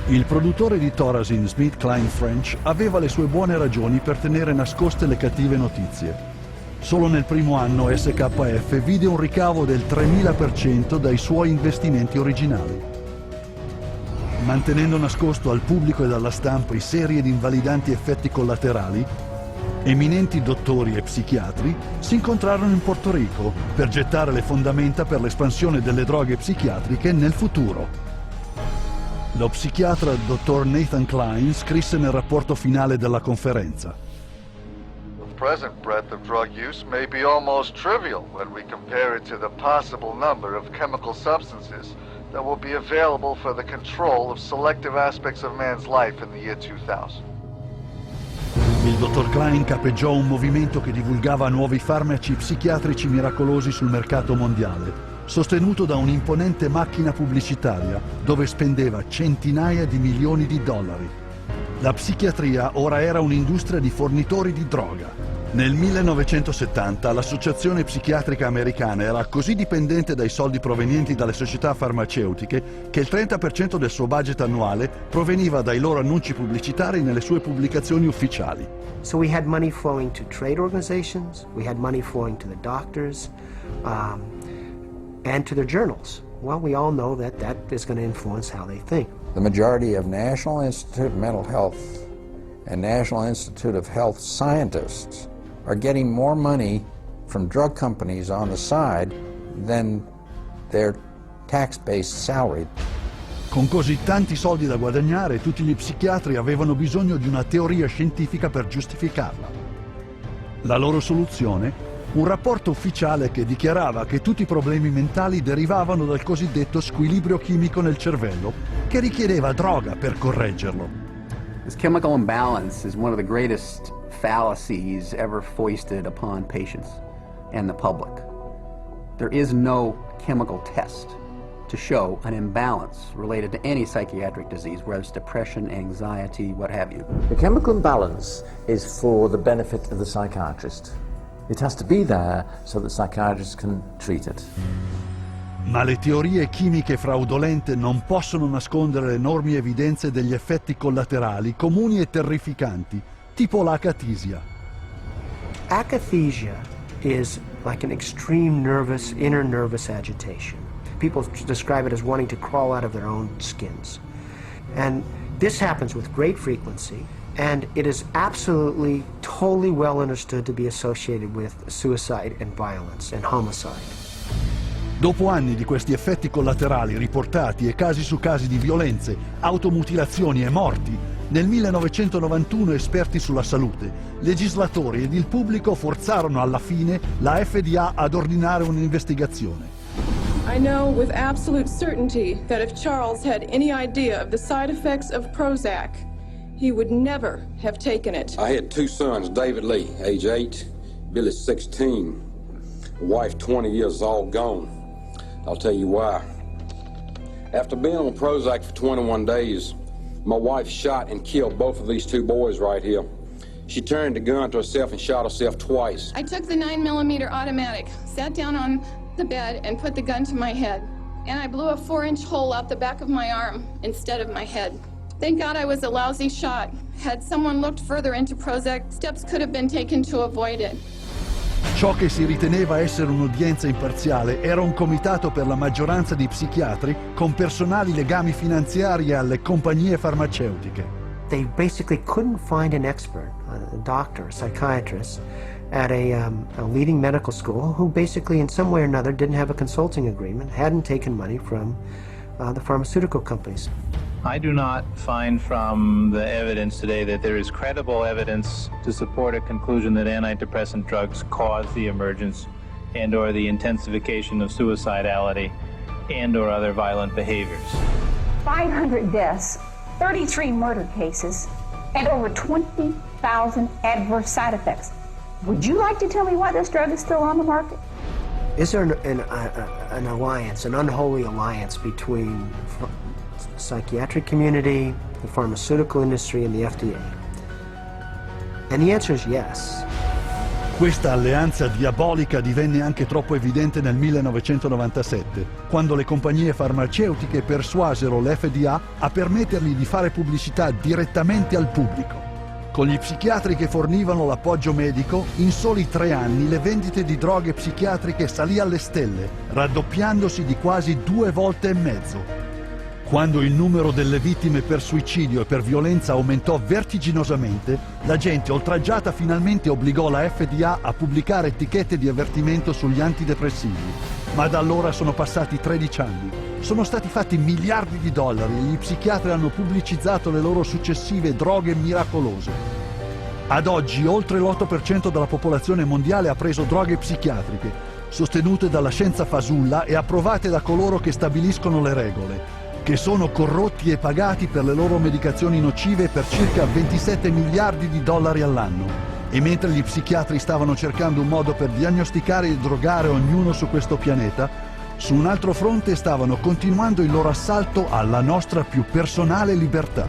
Il produttore di Thorazine, SmithKline French, aveva le sue buone ragioni per tenere nascoste le cattive notizie. Solo nel primo anno SKF vide un ricavo del 3000% dai suoi investimenti originali. Mantenendo nascosto al pubblico e alla stampa i seri ed invalidanti effetti collaterali, eminenti dottori e psichiatri si incontrarono in Porto Rico per gettare le fondamenta per l'espansione delle droghe psichiatriche nel futuro. Lo psichiatra dottor Nathan Klein scrisse nel rapporto finale della conferenza: The present breadth of drug use may be almost trivial when we compare it to the possible number of chemical substances that will be available for the control of selective aspects of man's life in the year 2000. Il dottor Klein capeggiò un movimento che divulgava nuovi farmaci psichiatrici miracolosi sul mercato mondiale, sostenuto da un'imponente macchina pubblicitaria dove spendeva centinaia di milioni di dollari. La psichiatria ora era un'industria di fornitori di droga. Nel 1970 l'Associazione Psichiatrica Americana era così dipendente dai soldi provenienti dalle società farmaceutiche che il 30% del suo budget annuale proveniva dai loro annunci pubblicitari nelle sue pubblicazioni ufficiali. So we had money flowing to trade organizations, we had money flowing to the doctors, and to their journals. Well, we all know that that is going to influence how they think. The majority of National Institute of Mental Health and National Institute of Health scientists are getting more money from drug companies on the side than their tax-based salary. Con così tanti soldi da guadagnare, tutti gli psichiatri avevano bisogno di una teoria scientifica per giustificarla. La loro soluzione? Un rapporto ufficiale che dichiarava che tutti i problemi mentali derivavano dal cosiddetto squilibrio chimico nel cervello, che richiedeva droga per correggerlo. This chemical imbalance is one of the greatest fallacies ever foisted upon patients and the public. There is no chemical test to show an imbalance related to any psychiatric disease, whether it's depression, anxiety, what have you. The chemical imbalance is for the benefit of the psychiatrist. It has to be there so that psychiatrists can treat it. Ma le teorie chimiche fraudolente non possono nascondere le enormi evidenze degli effetti collaterali comuni e terrificanti, tipo l'acatisia. Akathisia is like an extreme inner nervous agitation. People describe it as wanting to crawl out of their own skins. And this happens with great frequency, and it is absolutely, totally well understood to be associated with suicide and violence and homicide. Dopo anni di questi effetti collaterali riportati e casi su casi di violenze, automutilazioni e morti, nel 1991 esperti sulla salute, legislatori ed il pubblico forzarono alla fine la FDA ad ordinare un'investigazione. I know with absolute certainty that if Charles had any idea of the side effects of Prozac, he would never have taken it. I had two sons, David Lee, age 8, Billy 16, wife 20 years all gone. I'll tell you why. After being on Prozac for 21 days, my wife shot and killed both of these two boys right here. She turned the gun to herself and shot herself twice. I took the 9mm automatic, sat down on the bed and put the gun to my head. And I blew a 4-inch hole out the back of my arm instead of my head. Thank God I was a lousy shot. Had someone looked further into Prozac, steps could have been taken to avoid it. Ciò che si riteneva essere un'udienza imparziale era un comitato per la maggioranza di psichiatri con personali legami finanziari alle compagnie farmaceutiche. They basically couldn't find an expert, a doctor, a psychiatrist, at a leading medical school who basically in some way or another didn't have a consulting agreement, hadn't taken money from the pharmaceutical companies. I do not find from the evidence today that there is credible evidence to support a conclusion that antidepressant drugs cause the emergence and or the intensification of suicidality and or other violent behaviors. 500 deaths, 33 murder cases, and over 20,000 adverse side effects. Would you like to tell me why this drug is still on the market? Is there an alliance, an unholy alliance between the psychiatric community, the pharmaceutical industry, and the FDA? And the answer is yes. Questa alleanza diabolica divenne anche troppo evidente nel 1997, quando le compagnie farmaceutiche persuasero l'FDA a permettergli di fare pubblicità direttamente al pubblico. Con gli psichiatri che fornivano l'appoggio medico, in soli 3 anni le vendite di droghe psichiatriche salì alle stelle, raddoppiandosi di quasi 2 volte e mezzo. Quando il numero delle vittime per suicidio e per violenza aumentò vertiginosamente, la gente oltraggiata finalmente obbligò la FDA a pubblicare etichette di avvertimento sugli antidepressivi. Ma da allora sono passati 13 anni. Sono stati fatti miliardi di dollari e gli psichiatri hanno pubblicizzato le loro successive droghe miracolose. Ad oggi oltre l'8% della popolazione mondiale ha preso droghe psichiatriche, sostenute dalla scienza fasulla e approvate da coloro che stabiliscono le regole, che sono corrotti e pagati per le loro medicazioni nocive per circa 27 miliardi di dollari all'anno. E mentre gli psichiatri stavano cercando un modo per diagnosticare e drogare ognuno su questo pianeta, su un altro fronte stavano continuando il loro assalto alla nostra più personale libertà.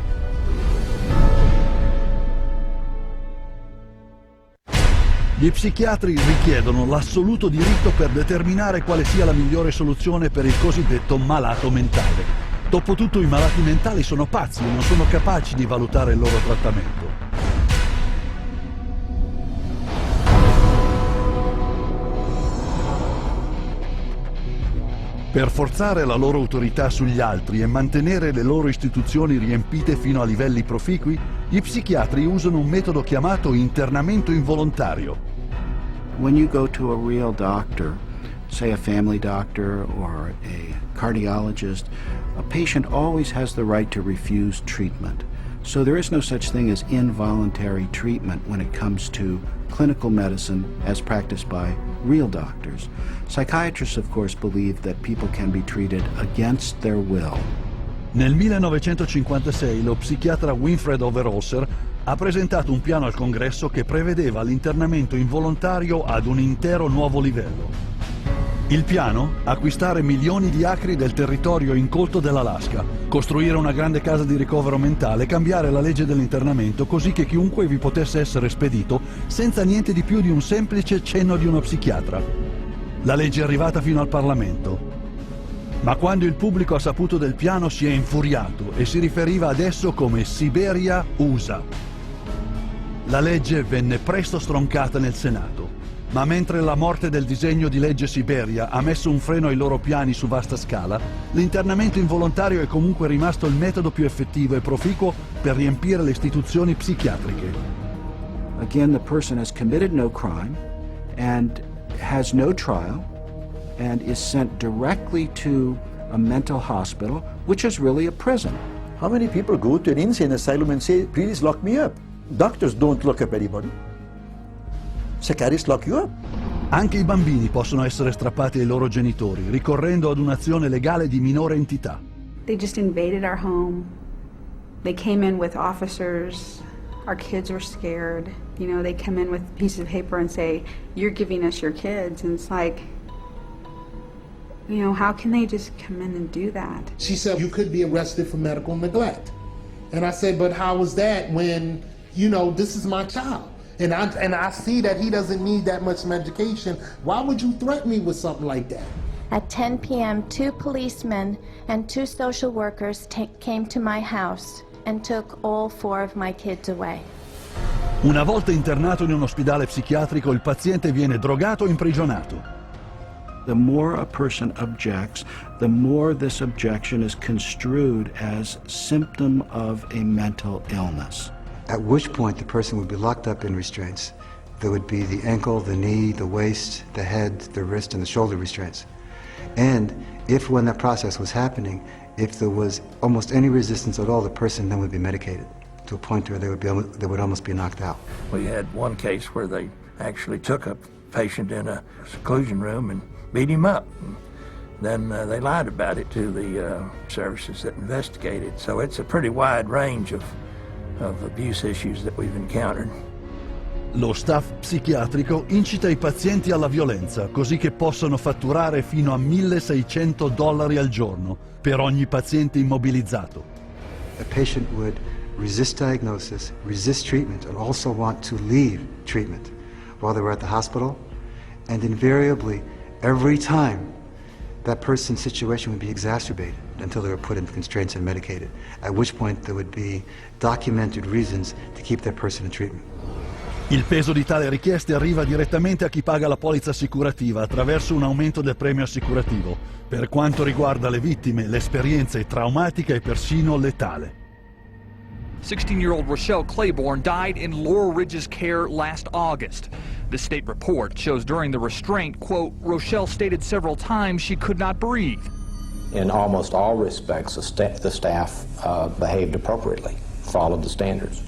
Gli psichiatri richiedono l'assoluto diritto per determinare quale sia la migliore soluzione per il cosiddetto malato mentale. Dopotutto i malati mentali sono pazzi e non sono capaci di valutare il loro trattamento. Per forzare la loro autorità sugli altri e mantenere le loro istituzioni riempite fino a livelli proficui, gli psichiatri usano un metodo chiamato internamento involontario. When you go to a real doctor, say a family doctor or a cardiologist, a patient always has the right to refuse treatment. So there is no such thing as involuntary treatment when it comes to clinical medicine as practiced by real doctors. Psychiatrists, of course, believe that people can be treated against their will. Nel 1956 lo psichiatra Winfred Overholser ha presentato un piano al Congresso che prevedeva l'internamento involontario ad un intero nuovo livello. Il piano? Acquistare milioni di acri del territorio incolto dell'Alaska, costruire una grande casa di ricovero mentale, cambiare la legge dell'internamento così che chiunque vi potesse essere spedito senza niente di più di un semplice cenno di uno psichiatra. La legge è arrivata fino al Parlamento. Ma quando il pubblico ha saputo del piano si è infuriato e si riferiva ad esso come Siberia USA. La legge venne presto stroncata nel Senato. Ma mentre la morte del disegno di legge Siberia ha messo un freno ai loro piani su vasta scala, l'internamento involontario è comunque rimasto il metodo più effettivo e proficuo per riempire le istituzioni psichiatriche. Again, the person has committed no crime and has no trial and is sent directly to a mental hospital, which is really a prison. How many people go to an insane asylum and say, please lock me up? Doctors don't lock up anybody. Psychiatrists lock you up. Anche i bambini possono essere strappati ai loro genitori, ricorrendo ad un'azione legale di minore entità. They just invaded our home. They came in with officers. Our kids were scared. You know, they come in with pieces of paper and say, you're giving us your kids. And it's like, you know, how can they just come in and do that? She said, you could be arrested for medical neglect. And I said, but how is that when, you know, this is my child? And I see that he doesn't need that much medication. Why would you threaten me with something like that? At 10 p.m., 2 policemen and 2 social workers came to my house and took all 4 of my kids away. Una volta internato in un ospedale psichiatrico, il paziente viene drogato o imprigionato. The more a person objects, the more this objection is construed as symptom of a mental illness. At which point the person would be locked up in restraints. There would be the ankle, the knee, the waist, the head, the wrist, and the shoulder restraints. And if when that process was happening, if there was almost any resistance at all, the person then would be medicated to a point where they would almost be knocked out. We had one case where they actually took a patient in a seclusion room and beat him up. Then they lied about it to the services that investigated. So it's a pretty wide range of abuse issues that we've encountered. Lo staff psichiatrico incita i pazienti alla violenza, così che possono fatturare fino a $1.600 al giorno per ogni paziente immobilizzato. A patient would resist diagnosis, resist treatment, and also want to leave treatment. while they were at the hospital, and invariably, every time, that person's situation would be exacerbated until they were put in constraints and medicated, at which point there would be documented reasons to keep that person in treatment. Il peso di tale richieste arriva direttamente a chi paga la polizza assicurativa attraverso un aumento del premio assicurativo. Per quanto riguarda le vittime, l'esperienza è traumatica e persino letale. 16-year-old Rochelle Claiborne died in Laurel Ridge's care last August. The state report shows during the restraint, quote, Rochelle stated several times she could not breathe. In almost all respects, the staff behaved appropriately, followed the standards.